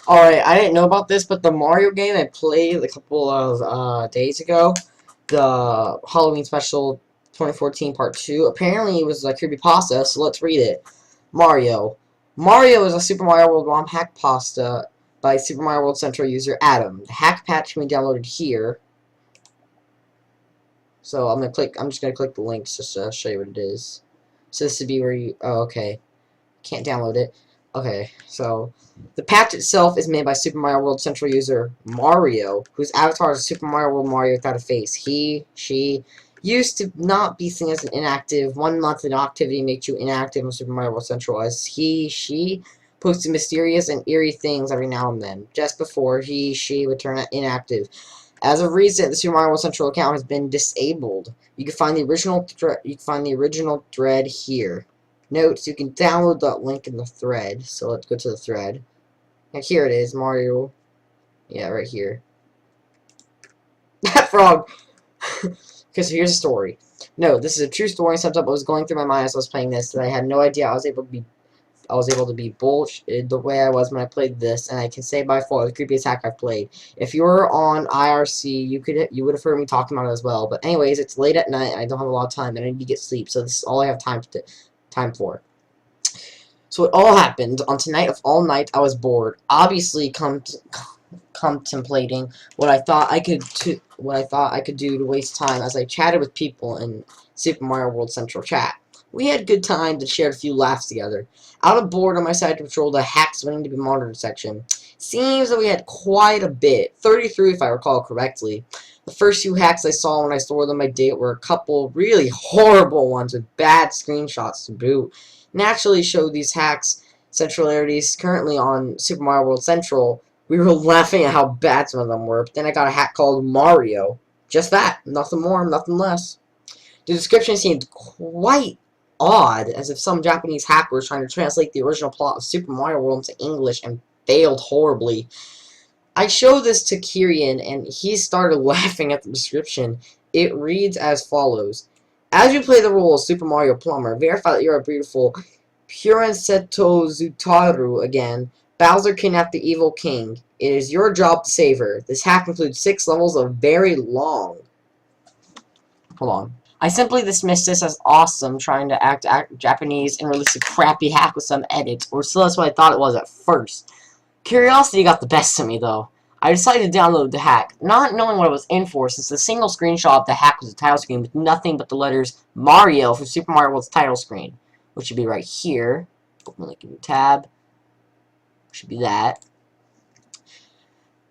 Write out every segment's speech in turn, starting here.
Alright, I didn't know about this, but the Mario game I played a couple of days ago, the Halloween Special 2014 Part 2, apparently it was a creepypasta, so let's read it. Mario. Mario is a Super Mario World ROM hack pasta by Super Mario World Central user Adam. The hack patch can be downloaded here. So I'm just gonna click the links just to show you what it is. So this would be where you, oh, okay. Can't download it. Okay, so the patch itself is made by Super Mario World Central user Mario, whose avatar is Super Mario World Mario without a face. She used to not be seen as an inactive. 1 month inactivity makes you inactive on Super Mario World Central, as she posted mysterious and eerie things every now and then, just before she would turn inactive. As of recent, the Super Mario World Central account has been disabled. You can find the original thread here. Notes, you can download that link in the thread. So let's go to the thread. And here it is, Mario. Yeah, right here. That frog! Okay, so here's the story. No, this is a true story. Sometimes I was going through my mind as I was playing this that I had no idea I was able to be bullshit the way I was when I played this, and I can say by far the creepiest hack I've played. If you were on IRC, you would have heard me talking about it as well. But anyways, it's late at night and I don't have a lot of time and I need to get sleep, so this is all I have time for. So it all happened on tonight of all night. I was bored, obviously contemplating what I thought I could do to waste time as I chatted with people in Super Mario World Central chat. We had good times and shared a few laughs together. Out of boredom, I decided to patrol the hacks waiting to be monitored section. Seems that we had quite a bit, 33 if I recall correctly. The first few hacks I saw when I stored them my date were a couple really horrible ones with bad screenshots to boot. Naturally showed these hacks centralities currently on Super Mario World Central. We were laughing at how bad some of them were, but then I got a hack called Mario. Just that, nothing more, nothing less. The description seemed quite odd, as if some Japanese hacker was trying to translate the original plot of Super Mario World into English and failed horribly. I showed this to Kirian, and he started laughing at the description. It reads as follows. As you play the role of Super Mario Plumber, verify that you're a beautiful Purenseto Zutaru again. Bowser kidnapped the evil king. It is your job to save her. This hack includes 6 levels of very long. Hold on. I simply dismissed this as awesome, trying to act Japanese and release a crappy hack with some edits, or so that's what I thought it was at first. Curiosity got the best of me, though. I decided to download the hack, not knowing what I was in for, since the single screenshot of the hack was a title screen with nothing but the letters Mario from Super Mario World's title screen, which should be right here. Open the link in your tab. Should be that.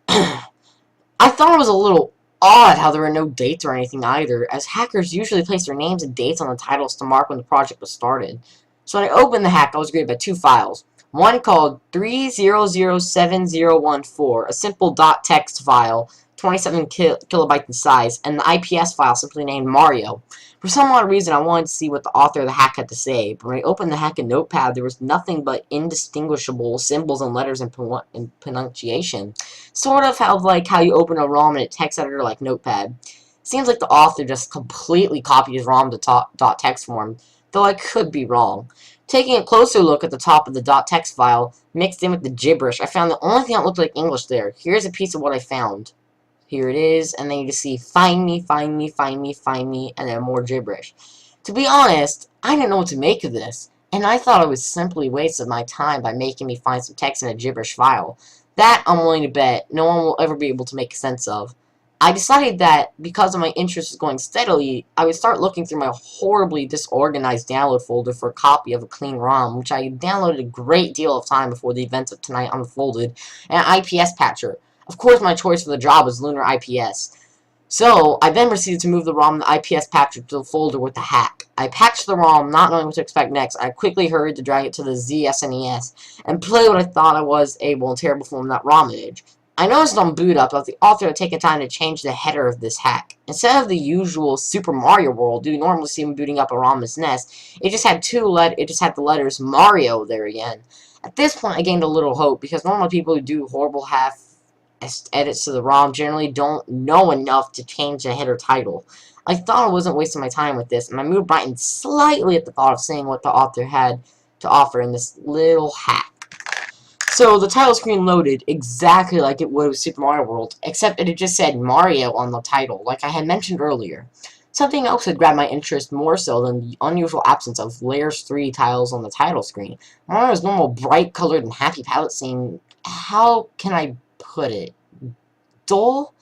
I thought it was a little odd how there were no dates or anything either, as hackers usually place their names and dates on the titles to mark when the project was started. So when I opened the hack, I was greeted by 2 files. One called 3007014, a simple .text file, 27 kilobytes in size, and the IPS file simply named Mario. For some odd reason, I wanted to see what the author of the hack had to say, but when I opened the hack in Notepad, there was nothing but indistinguishable symbols and letters and pronunciation. Sort of how you open a ROM in a text editor like Notepad. Seems like the author just completely copied his ROM to .text form, though I could be wrong. Taking a closer look at the top of the .text file, mixed in with the gibberish, I found the only thing that looked like English there. Here's a piece of what I found. Here it is, and then you just see, find me, find me, find me, find me, and then more gibberish. To be honest, I didn't know what to make of this, and I thought it was simply wasted my time by making me find some text in a gibberish file. That, I'm willing to bet, no one will ever be able to make sense of. I decided that, because of my interest was going steadily, I would start looking through my horribly disorganized download folder for a copy of a clean ROM, which I downloaded a great deal of time before the events of tonight unfolded, and an IPS patcher. Of course, my choice for the job was Lunar IPS. So, I then proceeded to move the ROM and the IPS patcher to the folder with the hack. I patched the ROM, not knowing what to expect next. I quickly hurried to drag it to the ZSNES and play what I thought I was able in terrible form in that ROM image. I noticed on boot up that the author had taken time to change the header of this hack. Instead of the usual Super Mario World you normally see when booting up a ROM as NES, it just had the letters Mario there again. At this point, I gained a little hope, because normal people who do horrible half edits to the ROM generally don't know enough to change the header title. I thought I wasn't wasting my time with this, and my mood brightened slightly at the thought of seeing what the author had to offer in this little hack. So the title screen loaded exactly like it would with Super Mario World, except that it just said Mario on the title, like I had mentioned earlier. Something else had grabbed my interest more so than the unusual absence of Layers 3 tiles on the title screen. Mario's normal bright-colored and happy palette seemed, how can I put it, dull?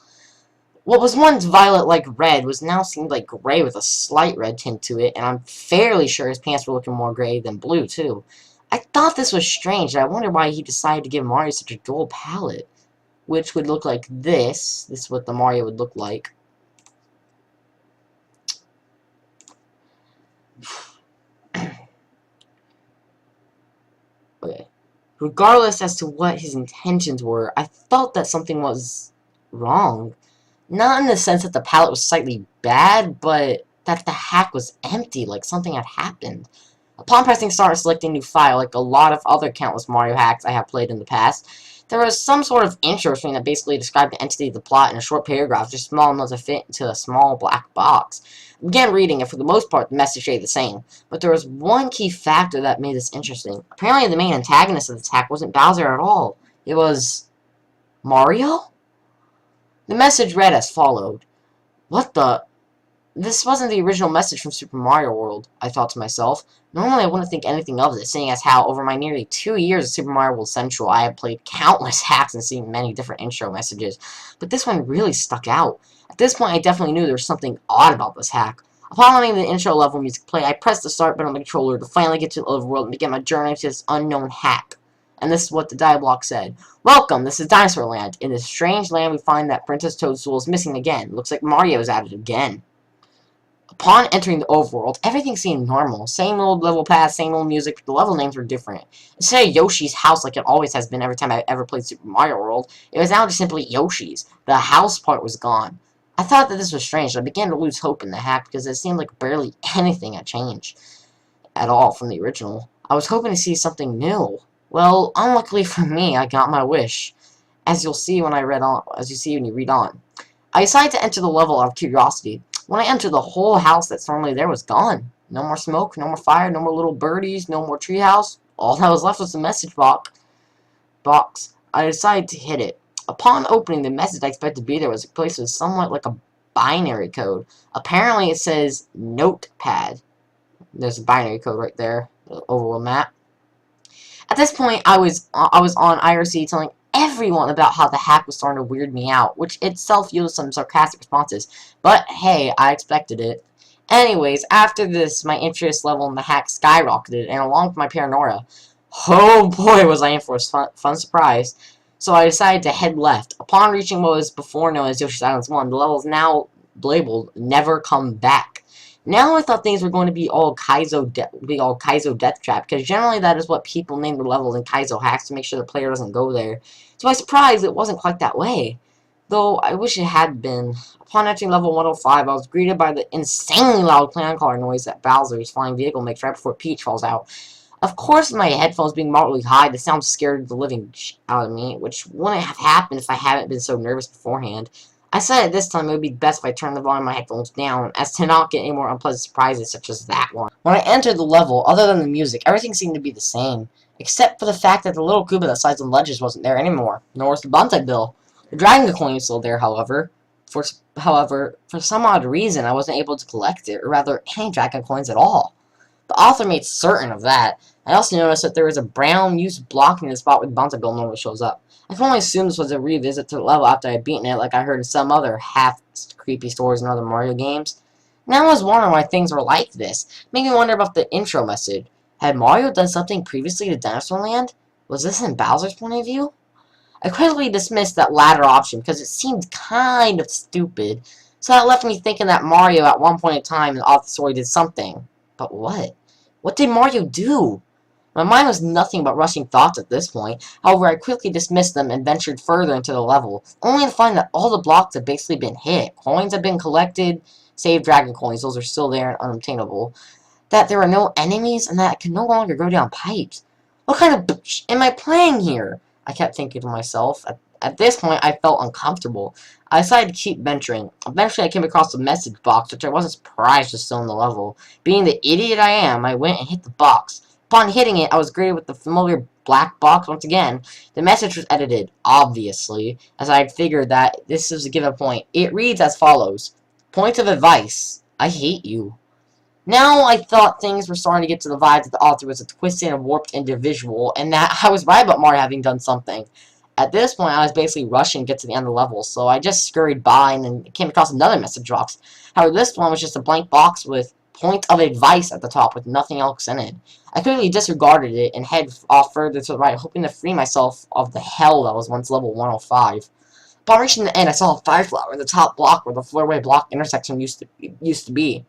What was once violet like red was now seemed like gray with a slight red tint to it, and I'm fairly sure his pants were looking more gray than blue, too. I thought this was strange, and I wondered why he decided to give Mario such a dull palette, which would look like this. This is what the Mario would look like. Okay. Regardless as to what his intentions were, I felt that something was wrong. Not in the sense that the palette was slightly bad, but that the hack was empty, like something had happened. Upon pressing start and selecting new file, like a lot of other countless Mario hacks I have played in the past, there was some sort of intro screen that basically described the entity of the plot in a short paragraph, just small enough to fit into a small black box. I began reading, and for the most part, the message stayed the same. But there was one key factor that made this interesting. Apparently, the main antagonist of the attack wasn't Bowser at all. It was Mario? The message read as followed. What the? This wasn't the original message from Super Mario World, I thought to myself. Normally I wouldn't think anything of this, seeing as how, over my nearly 2 years of Super Mario World Central, I have played countless hacks and seen many different intro messages. But this one really stuck out. At this point, I definitely knew there was something odd about this hack. Upon letting the intro level music play, I pressed the start button on the controller to finally get to the overworld and begin my journey to this unknown hack. And this is what the dialogue said. Welcome, this is Dinosaur Land. In this strange land, we find that Princess Toadstool is missing again. Looks like Mario's at it again. Upon entering the overworld, everything seemed normal. Same old level path, same old music, but the level names were different. Instead of Yoshi's house like it always has been every time I ever played Super Mario World, it was now just simply Yoshi's. The house part was gone. I thought that this was strange, and I began to lose hope in the hack because it seemed like barely anything had changed at all from the original. I was hoping to see something new. Well, unluckily for me, I got my wish, as you'll see when you read on. I decided to enter the level out of curiosity. When I entered, the whole house that's normally there was gone. No more smoke, no more fire, no more little birdies, no more treehouse. All that was left was the message box. I decided to hit it. Upon opening, the message I expected to be there was a place with somewhat like a binary code. Apparently it says notepad. There's a binary code right there, the overworld map. At this point, I was on IRC telling everyone about how the hack was starting to weird me out, which itself yielded some sarcastic responses. But hey, I expected it. Anyways, after this, my interest level in the hack skyrocketed, and along with my paranoia, oh boy was I in for a fun surprise. So I decided to head left. Upon reaching what was before known as Yoshi's Island 1, the level is now labeled Never Come Back. Now I thought things were going to be all Kaizo Death Trap, because generally that is what people name their levels in Kaizo hacks to make sure the player doesn't go there. To my surprise, it wasn't quite that way. Though I wish it had been. Upon entering level 105, I was greeted by the insanely loud clown car noise that Bowser's flying vehicle makes right before Peach falls out. Of course, with my headphones being moderately high, the sound scared the living out of me, which wouldn't have happened if I hadn't been so nervous beforehand. I decided this time it would be best if I turned the volume of my headphones down, as to not get any more unpleasant surprises such as that one. When I entered the level, other than the music, everything seemed to be the same, except for the fact that the little Koopa that slides on ledges wasn't there anymore, nor was the Bonsai Bill. The Dragon Coin was still there, however. For some odd reason, I wasn't able to collect it, or rather, any Dragon Coins at all. The author made certain of that. I also noticed that there was a brown used blocking the spot where the Bonsai Bill normally shows up. I can only assume this was a revisit to the level after I had beaten it, like I heard in some other half-creepy stories in other Mario games. Now I was wondering why things were like this. Made me wonder about the intro message. Had Mario done something previously to Dinosaur Land? Was this in Bowser's point of view? I quickly dismissed that latter option because it seemed kind of stupid, so that left me thinking that Mario at one point in time in the author's story did something. But what? What did Mario do? My mind was nothing but rushing thoughts at this point. However, I quickly dismissed them and ventured further into the level, only to find that all the blocks had basically been hit. Coins had been collected, save Dragon Coins, those are still there and unobtainable. That there were no enemies, and that I could no longer go down pipes. What kind of bitch am I playing here? I kept thinking to myself. At this point, I felt uncomfortable. I decided to keep venturing. Eventually, I came across a message box, which I wasn't surprised was still in the level. Being the idiot I am, I went and hit the box. Upon hitting it, I was greeted with the familiar black box once again. The message was edited, obviously, as I had figured that this was a given point. It reads as follows. Point of advice. I hate you. Now I thought things were starting to get to the vibe that the author was a twisted and warped individual, and that I was right about Mario having done something. At this point, I was basically rushing to get to the end of the level, so I just scurried by and then came across another message box. However, this one was just a blank box with point of advice at the top with nothing else in it. I quickly disregarded it and headed off further to the right, hoping to free myself of the hell that was once level 105. Upon reaching the end, I saw a fire flower in the top block where the floorway block intersection used to be.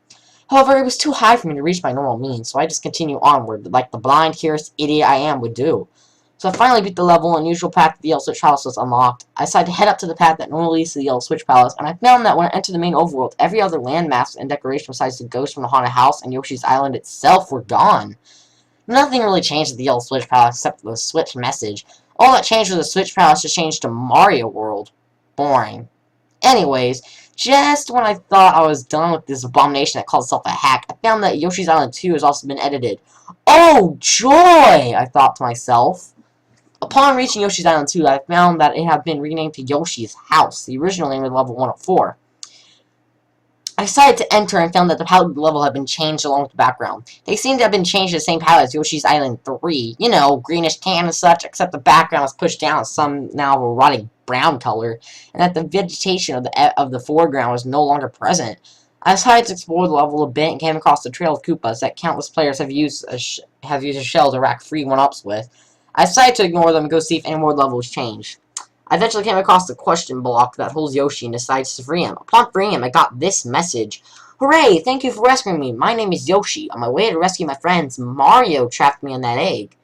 However, it was too high for me to reach my normal means, so I just continued onward, like the blind, curious idiot I am would do. So I finally beat the level, and the usual path to the Yellow Switch Palace was unlocked. I decided to head up to the path that normally leads to the Yellow Switch Palace, and I found that when I entered the main overworld, every other landmass and decoration besides the ghost from the haunted house and Yoshi's Island itself were gone. Nothing really changed at the Yellow Switch Palace except for the Switch message. All that changed was the Switch Palace just changed to Mario World. Boring. Anyways, just when I thought I was done with this abomination that called itself a hack, I found that Yoshi's Island 2 has also been edited. Oh, joy! I thought to myself. Upon reaching Yoshi's Island 2, I found that it had been renamed to Yoshi's House, the original name of level 104. I decided to enter and found that the palette level had been changed along with the background. They seemed to have been changed to the same palette as Yoshi's Island 3. You know, greenish tan and such, except the background was pushed down some now of a rotting brown color, and that the vegetation of the foreground was no longer present. I decided to explore the level a bit and came across the trail of Koopas that countless players have used a shell to rack free one-ups with. I decided to ignore them and go see if any more levels changed. I eventually came across the question block that holds Yoshi and decides to free him. Upon freeing him, I got this message. Hooray! Thank you for rescuing me. My name is Yoshi. On my way to rescue my friends, Mario trapped me in that egg.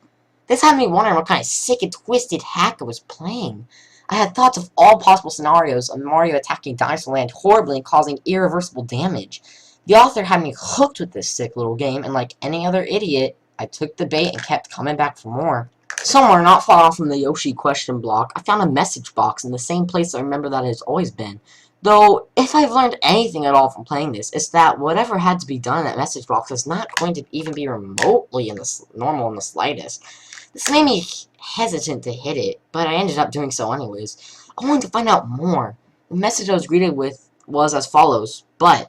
This had me wondering what kind of sick and twisted hack I was playing. I had thoughts of all possible scenarios of Mario attacking Dinosaur Land horribly and causing irreversible damage. The author had me hooked with this sick little game, and like any other idiot, I took the bait and kept coming back for more. Somewhere not far off from the Yoshi question block, I found a message box in the same place I remember that it has always been. Though, if I've learned anything at all from playing this, it's that whatever had to be done in that message box is not going to even be remotely normal in the slightest. This made me hesitant to hit it, but I ended up doing so anyways. I wanted to find out more. The message I was greeted with was as follows, but,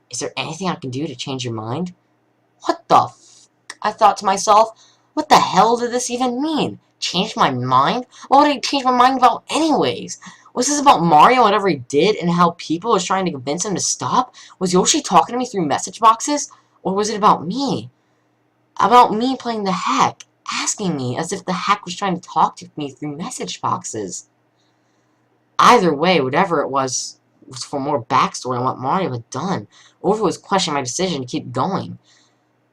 is there anything I can do to change your mind? What the f***, I thought to myself. What the hell did this even mean? Change my mind? What would I change my mind about anyways? Was this about Mario and whatever he did and how people was trying to convince him to stop? Was Yoshi talking to me through message boxes? Or was it about me? About me playing the hack, asking me as if the hack was trying to talk to me through message boxes. Either way, whatever it was for more backstory on what Mario had done, or if it was questioning my decision to keep going.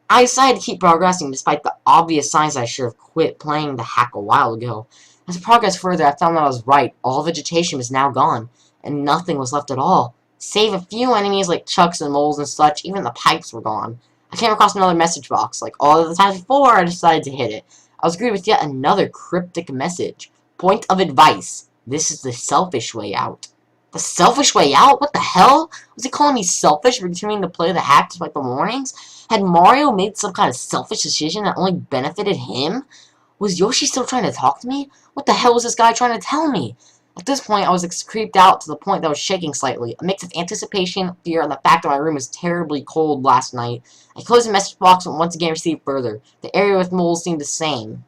I decided to keep progressing despite the obvious signs I should have quit playing the hack a while ago. As I progressed further, I found that I was right. All vegetation was now gone, and nothing was left at all. Save a few enemies like chucks and moles and such, even the pipes were gone. I came across another message box. Like all of the times before, I decided to hit it. I was greeted with yet another cryptic message. Point of advice. This is the selfish way out. The selfish way out? What the hell? Was he calling me selfish for continuing to play the hack despite the warnings? Had Mario made some kind of selfish decision that only benefited him? Was Yoshi still trying to talk to me? What the hell was this guy trying to tell me? At this point, I was creeped out to the point that I was shaking slightly. A mix of anticipation, fear, and the fact that my room was terribly cold last night. I closed the message box and once again received further. The area with moles seemed the same.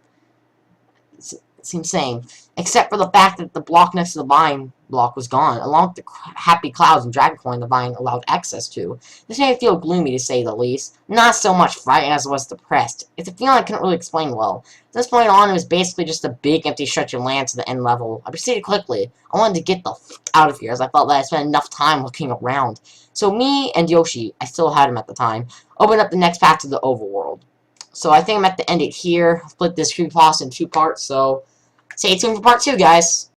Except for the fact that the block next to the vine block was gone, along with the happy clouds and dragon coin the vine allowed access to. This made me feel gloomy, to say the least. Not so much frightened as I was depressed. It's a feeling I couldn't really explain well. From this point on, it was basically just a big empty stretch of land to the end level. I proceeded quickly. I wanted to get the f*** out of here, as I felt that I spent enough time looking around. So me and Yoshi, I still had him at the time, opened up the next path to the overworld. So I think I'm at the end it here. I've split this creepypasta in 2 parts, so stay tuned for part 2, guys.